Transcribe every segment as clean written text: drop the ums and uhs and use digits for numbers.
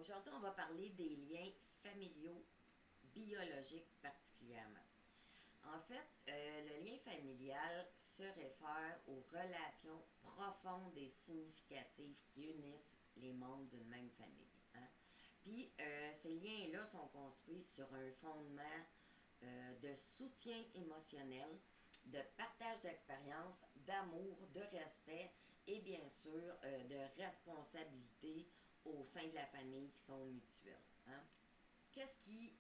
Aujourd'hui, on va parler des liens familiaux biologiques particulièrement. En fait, le lien familial se réfère aux relations profondes et significatives qui unissent les membres d'une même famille. Hein? Puis, ces liens-là sont construits sur un fondement de soutien émotionnel, de partage d'expériences, d'amour, de respect et bien sûr de responsabilité au sein de la famille qui sont mutuelles. Hein? Qu'est-ce qui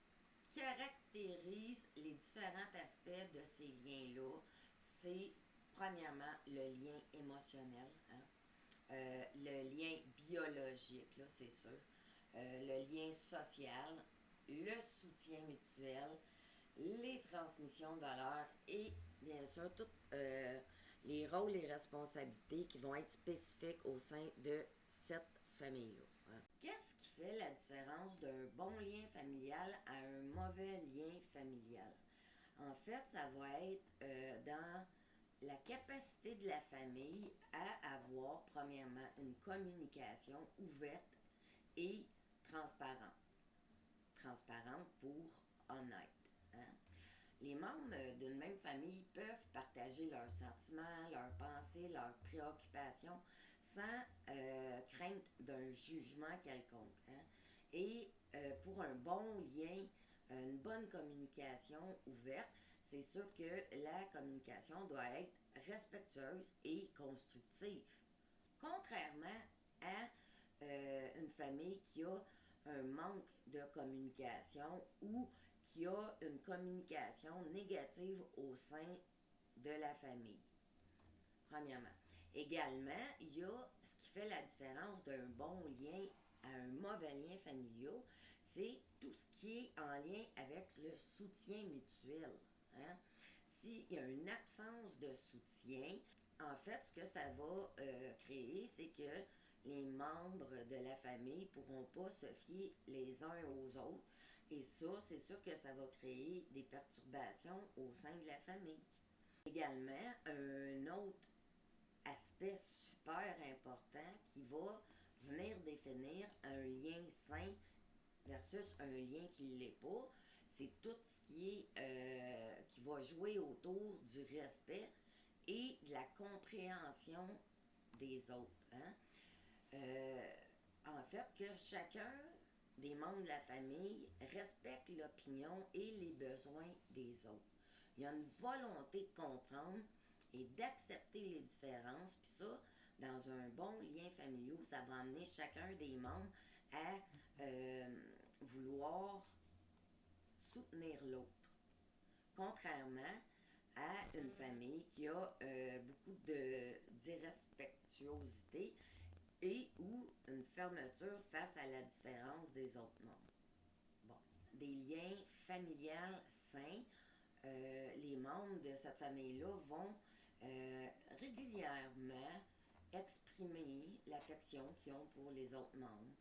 caractérise les différents aspects de ces liens-là? C'est premièrement le lien émotionnel, hein? Le lien biologique, là, c'est sûr, le lien social, le soutien mutuel, les transmissions de valeurs et bien sûr tous les rôles et responsabilités qui vont être spécifiques au sein de cette famille-là. Hein. Qu'est-ce qui fait la différence d'un bon lien familial à un mauvais lien familial? En fait, ça va être dans la capacité de la famille à avoir, premièrement, une communication ouverte et transparente. Transparente pour honnête. Hein? Les membres d'une même famille peuvent partager leurs sentiments, leurs pensées, leurs préoccupations sans crainte d'un jugement quelconque. Hein? Et pour un bon lien, une bonne communication ouverte, c'est sûr que la communication doit être respectueuse et constructive. Contrairement à une famille qui a un manque de communication ou qui a une communication négative au sein de la famille. Premièrement. Également, il y a ce qui fait la différence d'un bon lien à un mauvais lien familial, c'est tout ce qui est en lien avec le soutien mutuel. Hein? S'il y a une absence de soutien, en fait, ce que ça va créer, c'est que les membres de la famille ne pourront pas se fier les uns aux autres. Et ça, c'est sûr que ça va créer des perturbations au sein de la famille. Également, un autre aspect super important qui va venir définir un lien sain versus un lien qui ne l'est pas, c'est tout ce qui va jouer autour du respect et de la compréhension des autres. Hein? En fait, que chacun des membres de la famille respecte l'opinion et les besoins des autres. Il y a une volonté de comprendre et d'accepter les différences, puis ça, dans un bon lien familial, ça va amener chacun des membres à vouloir soutenir l'autre. Contrairement à une famille qui a beaucoup d'irrespectuosité et ou une fermeture face à la différence des autres membres. Bon, des liens familiales sains, les membres de cette famille-là vont régulièrement exprimer l'affection qu'ils ont pour les autres membres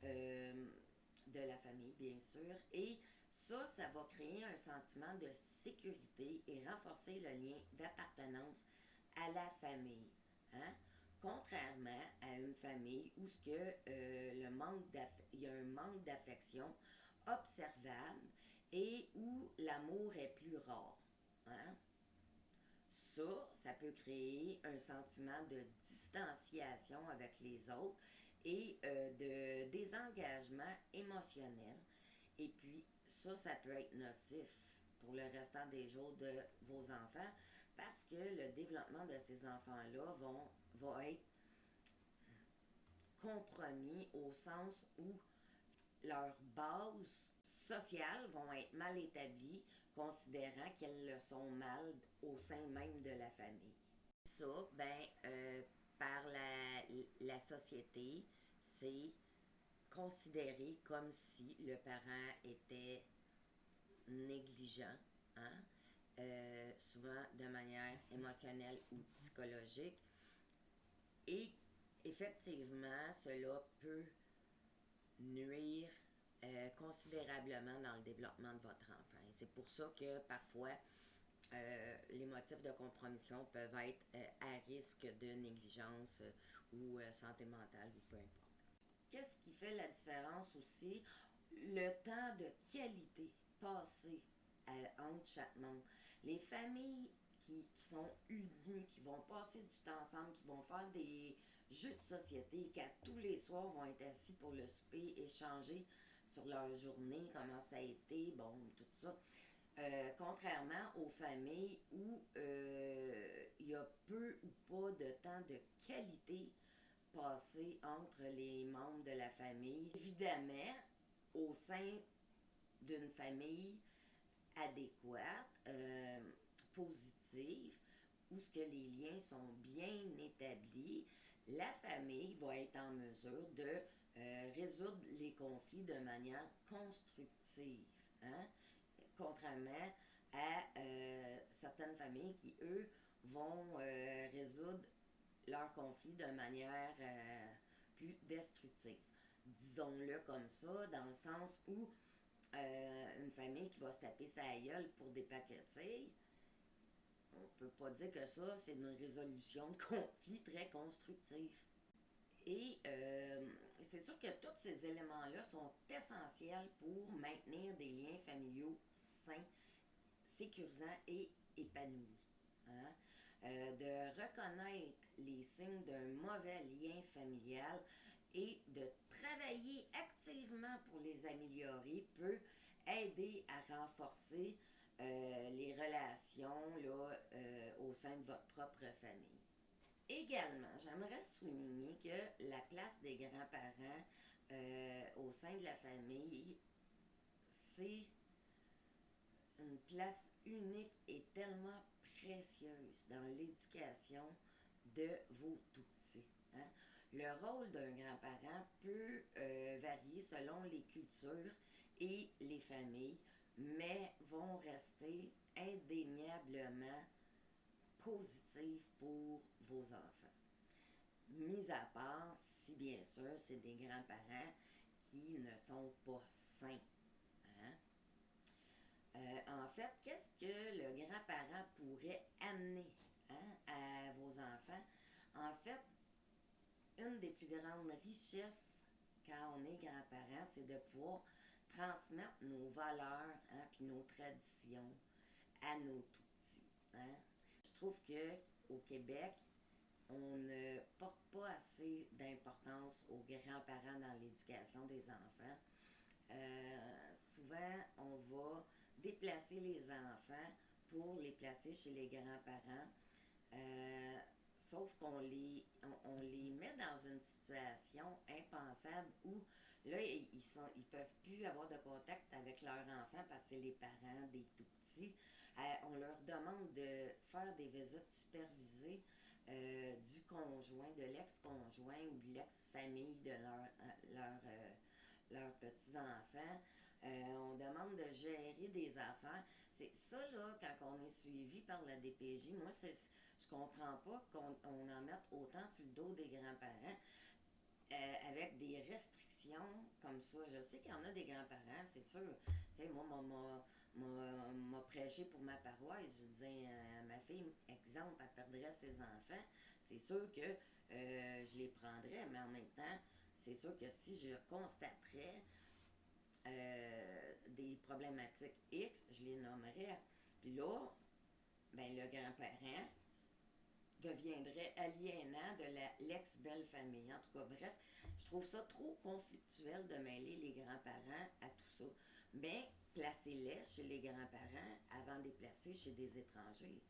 de la famille, bien sûr, et ça va créer un sentiment de sécurité et renforcer le lien d'appartenance à la famille. Hein? Contrairement à une famille où il y a un manque d'affection observable et où l'amour est plus rare. Hein? Ça peut créer un sentiment de distanciation avec les autres et de désengagement émotionnel. Et puis, ça peut être nocif pour le restant des jours de vos enfants parce que le développement de ces enfants-là va être compromis au sens où leurs bases sociales vont être mal établies, considérant qu'elles le sont mal au sein même de la famille. Ça, par la société, c'est considéré comme si le parent était négligent, hein? Souvent de manière émotionnelle ou psychologique. Et effectivement, cela peut nuire considérablement dans le développement de votre enfant. Et c'est pour ça que parfois, les motifs de compromission peuvent être à risque de négligence ou santé mentale ou peu importe. Qu'est-ce qui fait la différence aussi, le temps de qualité passé entre chaque membre. Les familles qui sont unies, qui vont passer du temps ensemble, qui vont faire des jeux de société, qui à tous les soirs vont être assis pour le souper, échanger sur leur journée, comment ça a été, bon, tout ça. Contrairement aux familles où il y a peu ou pas de temps de qualité passé entre les membres de la famille. Évidemment, au sein d'une famille adéquate, positive, où ce que les liens sont bien établis, la famille va être en mesure de résoudre les conflits de manière constructive. Hein? Contrairement à certaines familles qui, eux, vont résoudre leurs conflits de manière plus destructive. Disons-le comme ça, dans le sens où une famille qui va se taper sa gueule pour des paquetilles, on peut pas dire que ça, c'est une résolution de conflit très constructive. Et c'est sûr que tous ces éléments-là sont essentiels pour maintenir des liens familiaux sains, sécurisants et épanouis. Hein? De reconnaître les signes d'un mauvais lien familial et de travailler activement pour les améliorer peut aider à renforcer les relations là, au sein de votre propre famille. Également, j'aimerais souligner que la place des grands-parents au sein de la famille, c'est une place unique et tellement précieuse dans l'éducation de vos tout-petits. Hein? Le rôle d'un grand-parent peut varier selon les cultures et les familles, mais vont rester indéniablement positifs pour vos enfants. Mis à part, si bien sûr, c'est des grands-parents qui ne sont pas sains. Hein? En fait, qu'est-ce que le grand-parent pourrait amener à vos enfants? En fait, une des plus grandes richesses quand on est grand-parent, c'est de pouvoir transmettre nos valeurs puis nos traditions à nos tout-petits. Hein? Je trouve qu'au Québec, on ne porte pas assez d'importance aux grands-parents dans l'éducation des enfants. Souvent, on va déplacer les enfants pour les placer chez les grands-parents. Sauf qu'on on les met dans une situation impensable où là, ils peuvent plus avoir de contact avec leurs enfants parce que c'est les parents des tout-petits. On leur demande de faire des visites supervisées du conjoint, de l'ex-conjoint ou de l'ex-famille de leurs petits-enfants. On demande de gérer des affaires. C'est ça, là, quand on est suivi par la DPJ, moi, je comprends pas qu'on en mette autant sur le dos des grands-parents avec des restrictions comme ça. Je sais qu'il y en a des grands-parents, c'est sûr. Tu sais, moi, m'a prêché pour ma paroisse. Je disais, ma fille, exemple, elle perdrait ses enfants. C'est sûr que je les prendrais, mais en même temps, c'est sûr que si je constaterais des problématiques X, je les nommerais. Puis là, ben, le grand-parent deviendrait aliénant de l'ex-belle-famille. En tout cas, bref, je trouve ça trop conflictuel de mêler les grands-parents à tout ça. Mais placez-les chez les grands-parents avant de les placer chez des étrangers.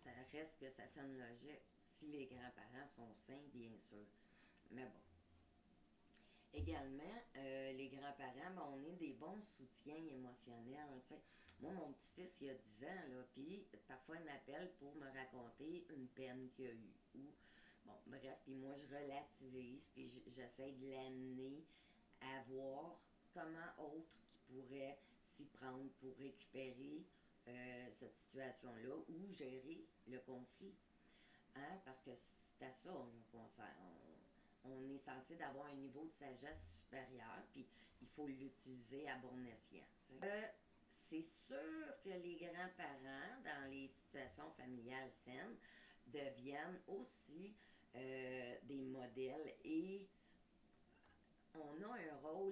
Ça reste que ça fait une logique si les grands-parents sont sains, bien sûr. Mais bon. Également, les grands-parents, ben, on est des bons soutiens émotionnels. T'sais. Moi, mon petit-fils, il a 10 ans, là, puis parfois, il m'appelle pour me raconter une peine qu'il a eue. Ou, bon, bref, puis moi, je relativise, puis j'essaie de l'amener à voir comment autre qui pourrait s'y prendre pour récupérer cette situation-là ou gérer le conflit. Hein? Parce que c'est à ça on est censé d'avoir un niveau de sagesse supérieur, puis il faut l'utiliser à bon escient. C'est sûr que les grands-parents, dans les situations familiales saines, deviennent aussi des modèles et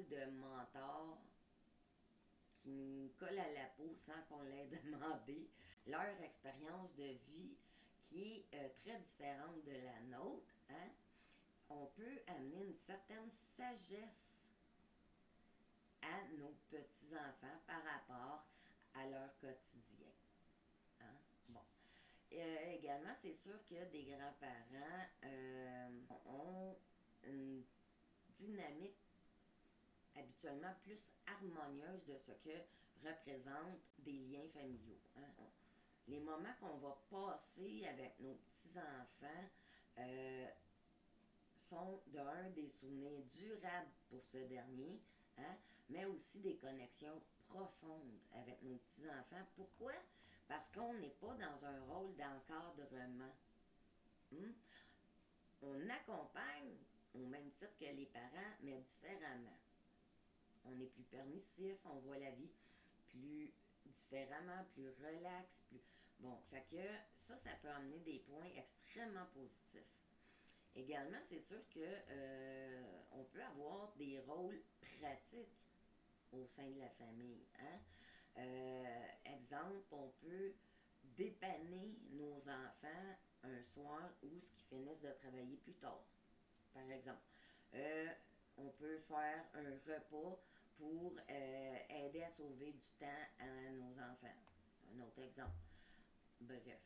de mentors qui nous collent à la peau sans qu'on l'ait demandé, leur expérience de vie qui est très différente de la nôtre, hein, on peut amener une certaine sagesse à nos petits-enfants par rapport à leur quotidien. Hein? Bon. Également, c'est sûr que des grands-parents ont une dynamique habituellement plus harmonieuse de ce que représentent des liens familiaux. Hein? Les moments qu'on va passer avec nos petits-enfants sont d'un des souvenirs durables pour ce dernier, hein, mais aussi des connexions profondes avec nos petits-enfants. Pourquoi? Parce qu'on n'est pas dans un rôle d'encadrement. Hein? On accompagne au même titre que les parents, mais différemment. On est plus permissif, on voit la vie plus différemment, plus relax, plus... Bon, fait que ça peut amener des points extrêmement positifs. Également, c'est sûr que on peut avoir des rôles pratiques au sein de la famille. Hein? Exemple, on peut dépanner nos enfants un soir où ce qui finissent de travailler plus tard, par exemple. On peut faire un repas pour aider à sauver du temps à nos enfants. Un autre exemple. Bref.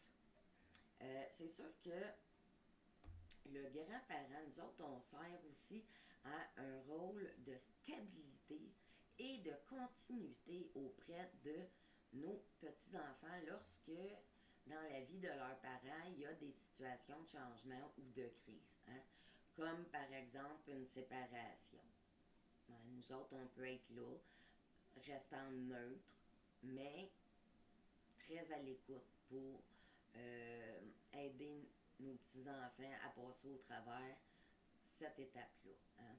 C'est sûr que le grand-parent, nous autres, on sert aussi à un rôle de stabilité et de continuité auprès de nos petits-enfants lorsque, dans la vie de leurs parents, il y a des situations de changement ou de crise. Hein? Comme par exemple une séparation. Nous autres, on peut être là, restant neutre, mais très à l'écoute pour aider nos petits-enfants à passer au travers cette étape-là. Hein?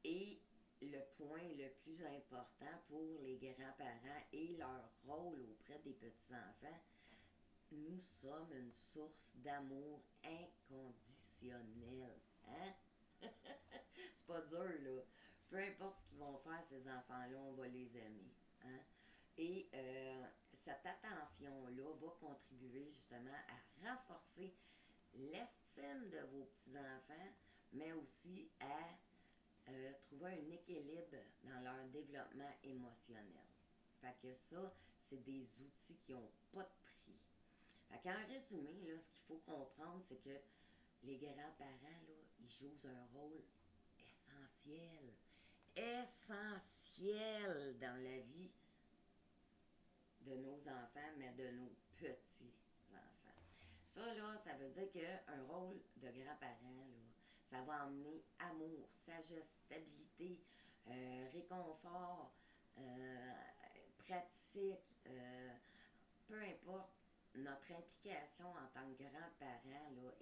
Et le point le plus important pour les grands-parents et leur rôle auprès des petits-enfants, nous sommes une source d'amour inconditionnel. Hein? C'est pas dur, là. Peu importe ce qu'ils vont faire, ces enfants-là, on va les aimer. Hein? Et cette attention-là va contribuer justement à renforcer l'estime de vos petits-enfants, mais aussi à trouver un équilibre dans leur développement émotionnel. Fait que ça, c'est des outils qui n'ont pas de prix. Fait qu'en résumé, là, ce qu'il faut comprendre, c'est que les grands-parents, là, ils jouent un rôle essentiel dans la vie de nos enfants, mais de nos petits-enfants. Ça, là, ça veut dire qu'un rôle de grand-parent, là, ça va emmener amour, sagesse, stabilité, réconfort, pratique, peu importe notre implication en tant que grands-parents, là,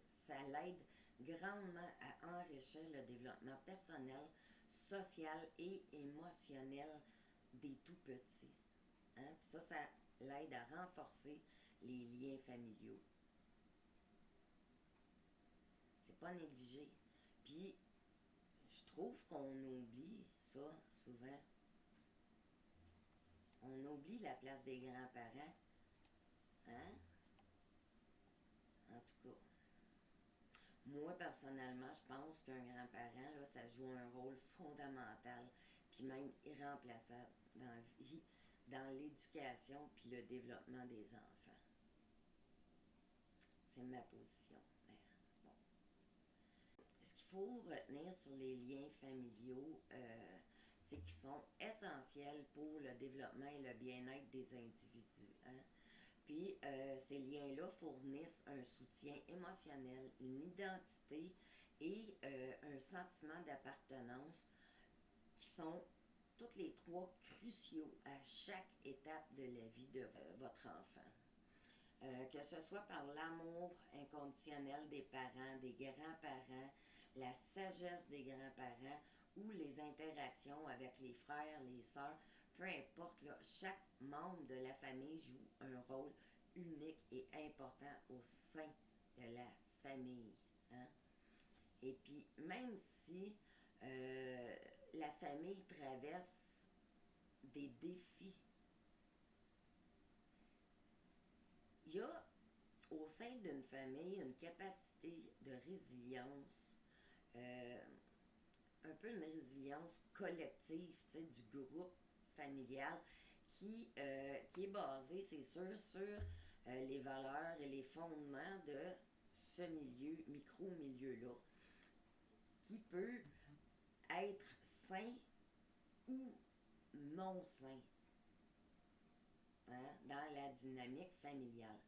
ça l'aide grandement à enrichir le développement personnel, social et émotionnel des tout-petits. Hein? Puis ça l'aide à renforcer les liens familiaux. C'est pas négligé. Puis, je trouve qu'on oublie ça souvent. On oublie la place des grands-parents. Hein? En tout cas, moi, personnellement, je pense qu'un grand-parent, là, ça joue un rôle fondamental, puis même irremplaçable dans la vie, dans l'éducation, puis le développement des enfants. C'est ma position. Mais, bon. Ce qu'il faut retenir sur les liens familiaux, c'est qu'ils sont essentiels pour le développement et le bien-être des individus. Hein? Puis, ces liens-là fournissent un soutien émotionnel, une identité et un sentiment d'appartenance qui sont tous les trois cruciaux à chaque étape de la vie de votre enfant. Que ce soit par l'amour inconditionnel des parents, des grands-parents, la sagesse des grands-parents ou les interactions avec les frères, les sœurs, peu importe, là, chaque membre de la famille joue un rôle unique et important au sein de la famille. Hein? Et puis, même si la famille traverse des défis. Il y a au sein d'une famille une capacité de résilience, un peu une résilience collective, du groupe familial qui est basée, c'est sûr, sur les valeurs et les fondements de ce micro-milieu-là, qui peut être sain ou non sain, hein, dans la dynamique familiale.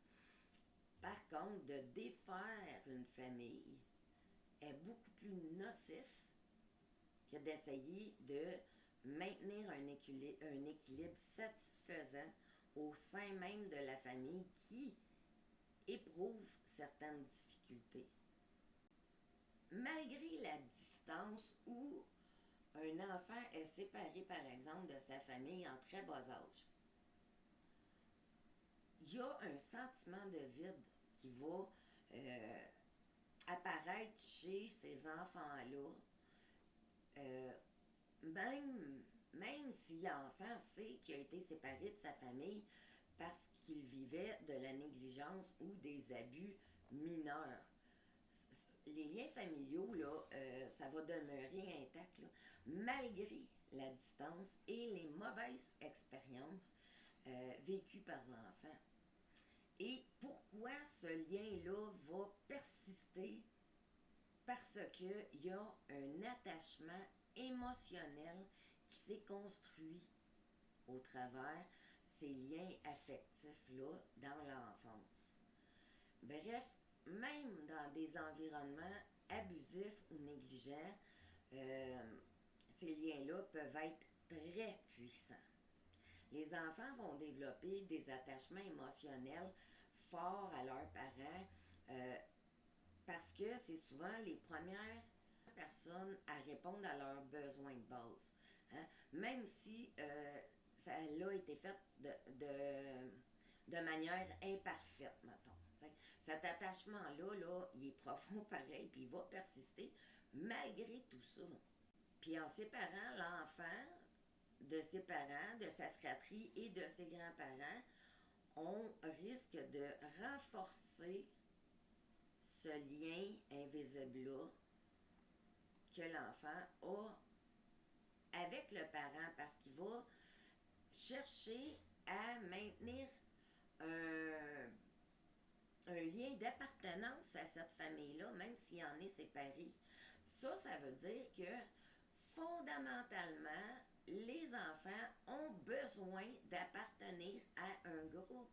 Par contre, de défaire une famille est beaucoup plus nocif que d'essayer de maintenir un équilibre satisfaisant au sein même de la famille qui éprouve certaines difficultés. Malgré la distance où un enfant est séparé, par exemple, de sa famille en très bas âge, il y a un sentiment de vide qui va apparaître chez ces enfants-là, même si l'enfant sait qu'il a été séparé de sa famille parce qu'il vivait de la négligence ou des abus mineurs. Les liens familiaux, là, ça va demeurer intact, là, malgré la distance et les mauvaises expériences vécues par l'enfant. Et pourquoi ce lien-là va persister? Parce qu'il y a un attachement émotionnel qui s'est construit au travers ces liens affectifs-là dans l'enfance. Bref, même dans des environnements abusifs ou négligents, ces liens-là peuvent être très puissants. Les enfants vont développer des attachements émotionnels forts à leurs parents parce que c'est souvent les premières personnes à répondre à leurs besoins de base. Hein? Même si ça a été fait de manière imparfaite, mettons. T'sais. Cet attachement-là, là, il est profond pareil, puis il va persister malgré tout ça. Puis en séparant l'enfant de ses parents, de sa fratrie et de ses grands-parents, on risque de renforcer ce lien invisible-là que l'enfant a avec le parent parce qu'il va chercher à maintenir un lien d'appartenance à cette famille-là, même s'il en est séparé. Ça veut dire que fondamentalement, les enfants ont besoin d'appartenir à un groupe.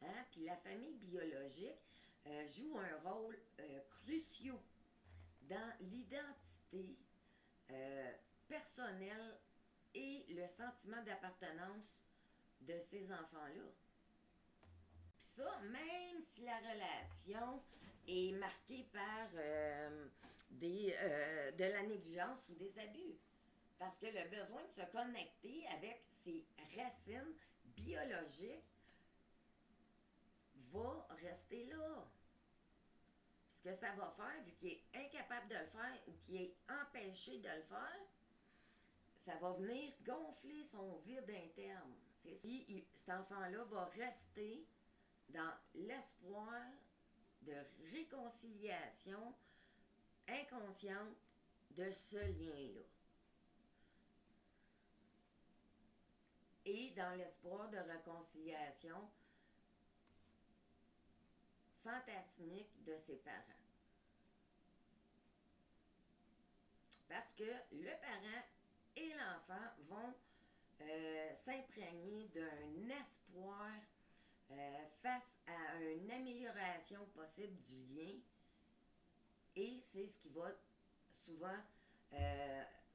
Hein? Puis la famille biologique joue un rôle crucial dans l'identité personnelle et le sentiment d'appartenance de ces enfants-là. Puis ça, même si la relation est marquée par de la négligence ou des abus. Parce que le besoin de se connecter avec ses racines biologiques va rester là. Ce que ça va faire, vu qu'il est incapable de le faire ou qu'il est empêché de le faire, ça va venir gonfler son vide interne. Cet enfant-là va rester dans l'espoir de réconciliation inconsciente de ce lien-là. Et dans l'espoir de réconciliation fantasmique de ses parents. Parce que le parent et l'enfant vont s'imprégner d'un espoir face à une amélioration possible du lien, et c'est ce qui va souvent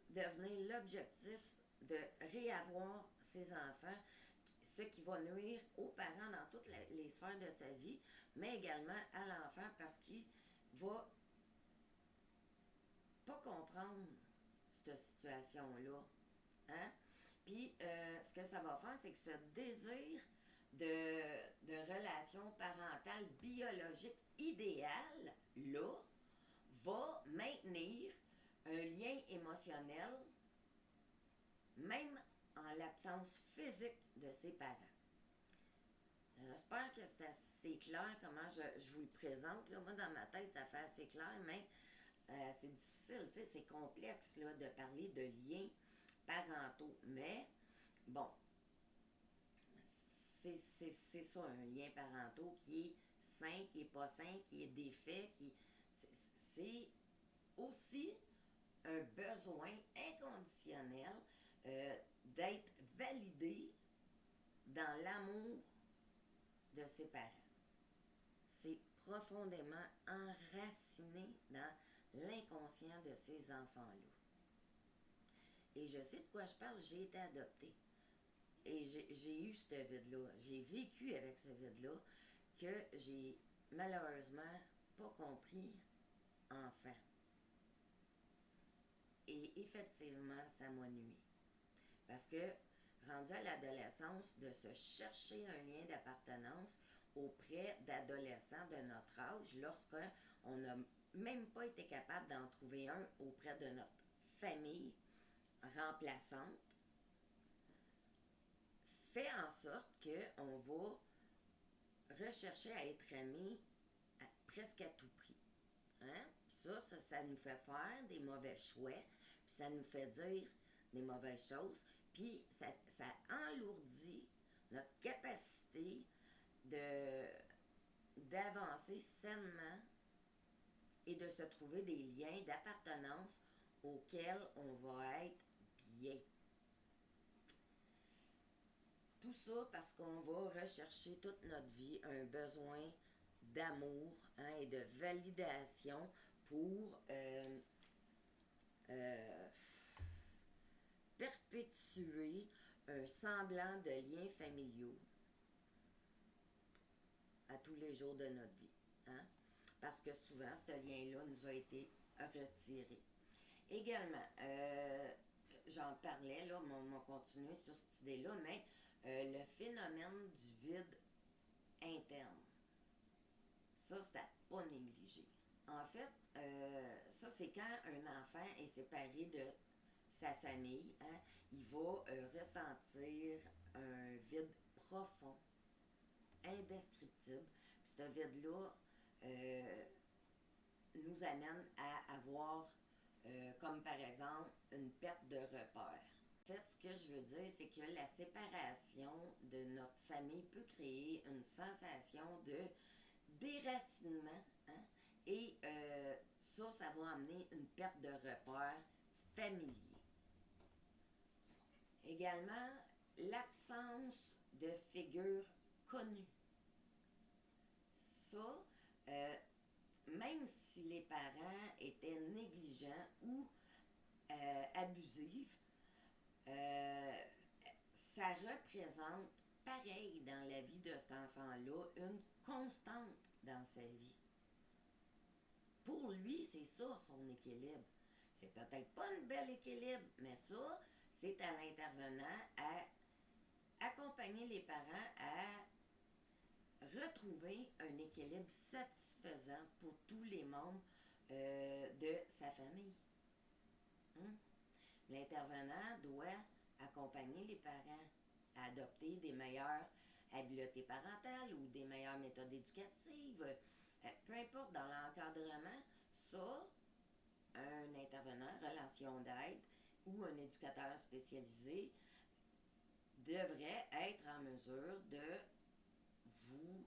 devenir l'objectif de réavoir ses enfants, ce qui va nuire aux parents dans toutes les sphères de sa vie, mais également à l'enfant parce qu'il va pas comprendre cette situation-là. Hein? Puis, ce que ça va faire, c'est que ce désir de relation parentale biologique idéale, là, va maintenir un lien émotionnel même en l'absence physique de ses parents. J'espère que c'est assez clair comment je vous le présente. Là. Moi, dans ma tête, ça fait assez clair, mais c'est difficile, c'est complexe là, de parler de liens parentaux. Mais, bon, c'est ça, un lien parental qui est sain, qui n'est pas sain, qui est défait, c'est aussi un besoin inconditionnel d'être validé dans l'amour de ses parents. C'est profondément enraciné dans l'inconscient de ces enfants-là. Et je sais de quoi je parle, j'ai été adoptée. Et j'ai eu ce vide-là. J'ai vécu avec ce vide-là que j'ai malheureusement pas compris enfant. Et effectivement, ça m'a nuit. Parce que, rendu à l'adolescence, de se chercher un lien d'appartenance auprès d'adolescents de notre âge, lorsqu'on n'a même pas été capable d'en trouver un auprès de notre famille remplaçante, fait en sorte qu'on va rechercher à être aimé presque à tout prix. Hein? Puis ça nous fait faire des mauvais choix, puis ça nous fait dire des mauvaises choses, puis ça alourdit notre capacité d'avancer sainement et de se trouver des liens d'appartenance auxquels on va être bien. Tout ça parce qu'on va rechercher toute notre vie un besoin d'amour et de validation pour perpétuer un semblant de liens familiaux à tous les jours de notre vie. Hein? Parce que souvent, ce lien-là nous a été retiré. Également, j'en parlais, là, on m'a continué sur cette idée-là, mais le phénomène du vide interne, ça, c'est à pas négliger. En fait, ça, c'est quand un enfant est séparé de sa famille, hein, il va ressentir un vide profond, indescriptible. Puis ce vide-là nous amène à avoir, comme par exemple, une perte de repère. En fait, ce que je veux dire, c'est que la séparation de notre famille peut créer une sensation de déracinement, hein, et ça va amener une perte de repère familier. Également, l'absence de figure connue. Ça, même si les parents étaient négligents ou abusifs, ça représente, pareil dans la vie de cet enfant-là, une constante dans sa vie. Pour lui, c'est ça son équilibre. C'est peut-être pas un bel équilibre, mais ça, c'est à l'intervenant à accompagner les parents à retrouver un équilibre satisfaisant pour tous les membres de sa famille. L'intervenant doit accompagner les parents à adopter des meilleures habiletés parentales ou des meilleures méthodes éducatives. Peu importe dans l'encadrement, ça, un intervenant, relation d'aide ou un éducateur spécialisé devrait être en mesure de vous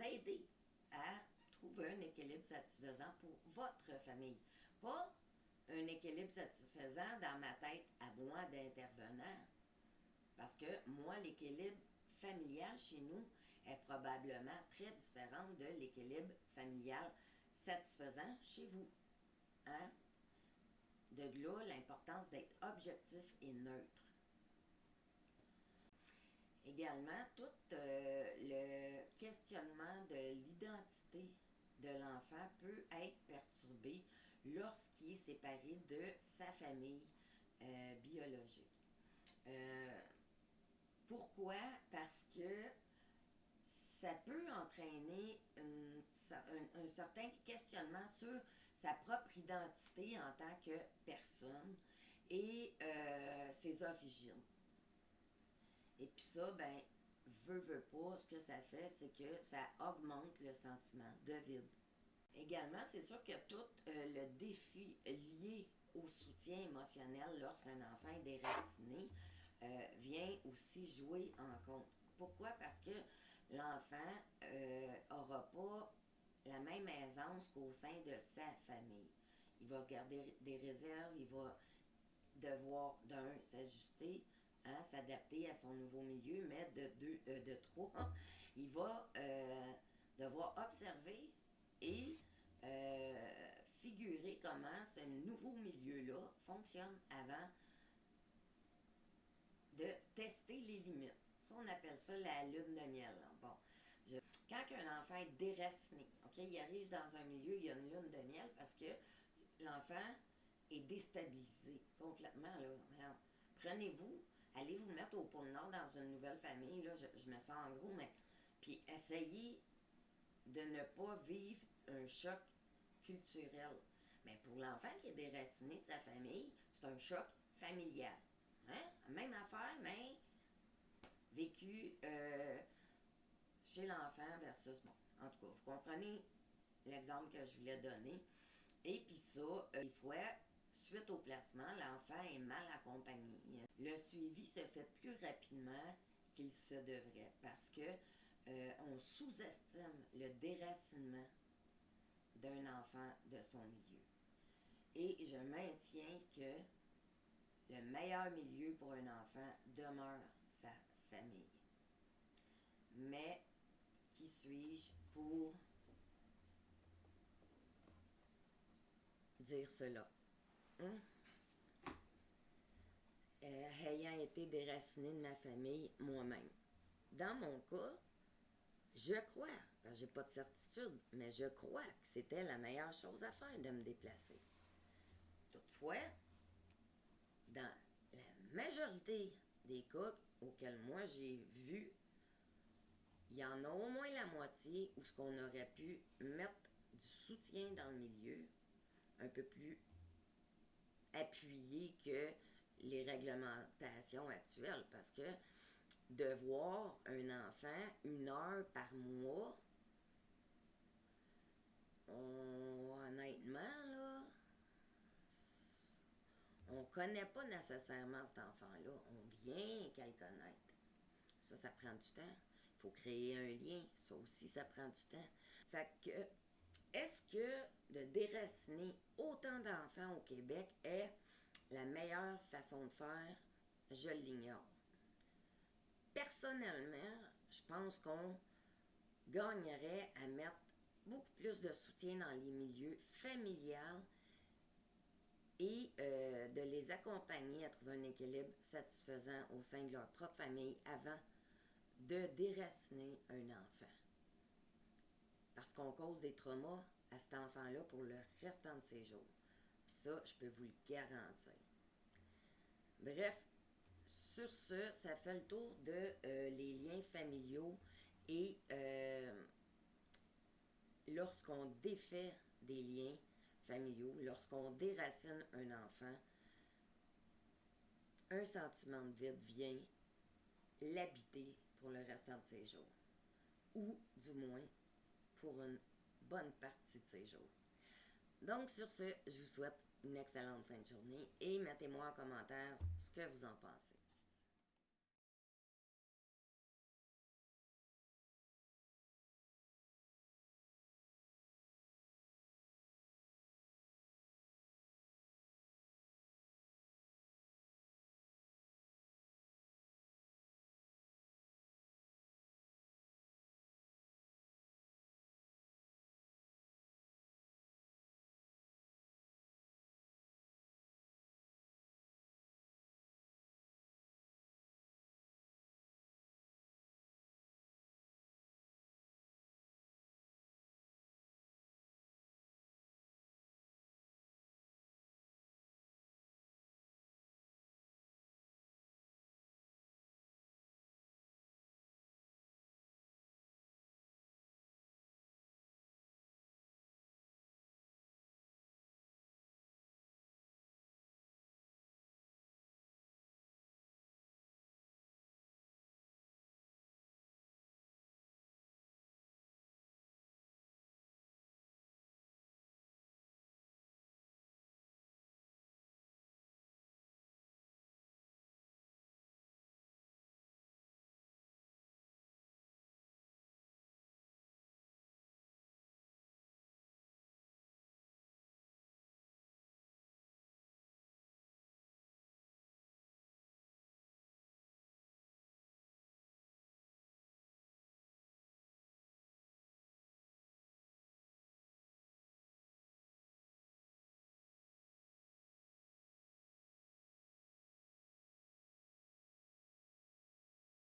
aider à trouver un équilibre satisfaisant pour votre famille. Pas un équilibre satisfaisant dans ma tête à moi d'intervenant. Parce que moi, l'équilibre familial chez nous est probablement très différent de l'équilibre familial satisfaisant chez vous. Hein? De là, l'importance d'être objectif et neutre. Également, tout le questionnement de l'identité de l'enfant peut être perturbé lorsqu'il est séparé de sa famille biologique. Pourquoi? Parce que ça peut entraîner un certain questionnement sur sa propre identité en tant que personne et ses origines. Et puis ça, ben, veut pas, ce que ça fait, c'est que ça augmente le sentiment de vide. Également, c'est sûr que tout le défi lié au soutien émotionnel lorsqu'un enfant est déraciné vient aussi jouer en compte. Pourquoi? Parce que l'enfant n'aura pas la même aisance qu'au sein de sa famille. Il va se garder des réserves, il va devoir, d'un, s'ajuster, hein, s'adapter à son nouveau milieu, mais de trois, il va devoir observer et figurer comment ce nouveau milieu-là fonctionne avant de tester les limites. Ça, on appelle ça la lune de miel. Là. Bon, quand un enfant est déraciné, ok, il arrive dans un milieu, il y a une lune de miel parce que l'enfant est déstabilisé complètement. Là. Regarde, prenez-vous, allez vous mettre au pôle Nord dans une nouvelle famille, là, je me sens en gros, mais puis essayez de ne pas vivre un choc culturel. Mais pour l'enfant qui est déraciné de sa famille, c'est un choc familial. Hein? Même affaire, mais vécu chez l'enfant versus, bon, en tout cas, vous comprenez l'exemple que je voulais donner. Et puis ça, des fois, suite au placement, l'enfant est mal accompagné. Le suivi se fait plus rapidement qu'il se devrait parce que on sous-estime le déracinement d'un enfant de son milieu. Et je maintiens que le meilleur milieu pour un enfant demeure sa famille. Mais qui suis-je pour dire cela? Hein? Ayant été déracinée de ma famille moi-même. Dans mon cas, je crois, parce que j'ai pas de certitude, mais je crois que c'était la meilleure chose à faire de me déplacer. Toutefois, dans la majorité des cas auxquels moi j'ai vu, il y en a au moins la moitié où ce qu'on aurait pu mettre du soutien dans le milieu, un peu plus appuyé que les réglementations actuelles, parce que de voir un enfant 1 heure par mois, honnêtement, là, on connaît pas nécessairement cet enfant-là. On vient qu'à le connaître. Ça prend du temps. Il faut créer un lien. Ça aussi, ça prend du temps. Fait que, est-ce que de déraciner autant d'enfants au Québec est la meilleure façon de faire? Je l'ignore. Personnellement, je pense qu'on gagnerait à mettre beaucoup plus de soutien dans les milieux familiales et de les accompagner à trouver un équilibre satisfaisant au sein de leur propre famille avant de déraciner un enfant. Parce qu'on cause des traumas à cet enfant-là pour le restant de ses jours. Puis ça, je peux vous le garantir. Bref, sur ce, ça fait le tour de les liens familiaux et lorsqu'on défait des liens familiaux, lorsqu'on déracine un enfant, un sentiment de vide vient l'habiter pour le restant de ses jours. Ou du moins pour une bonne partie de ses jours. Donc sur ce, je vous souhaite une excellente fin de journée et mettez-moi en commentaire ce que vous en pensez.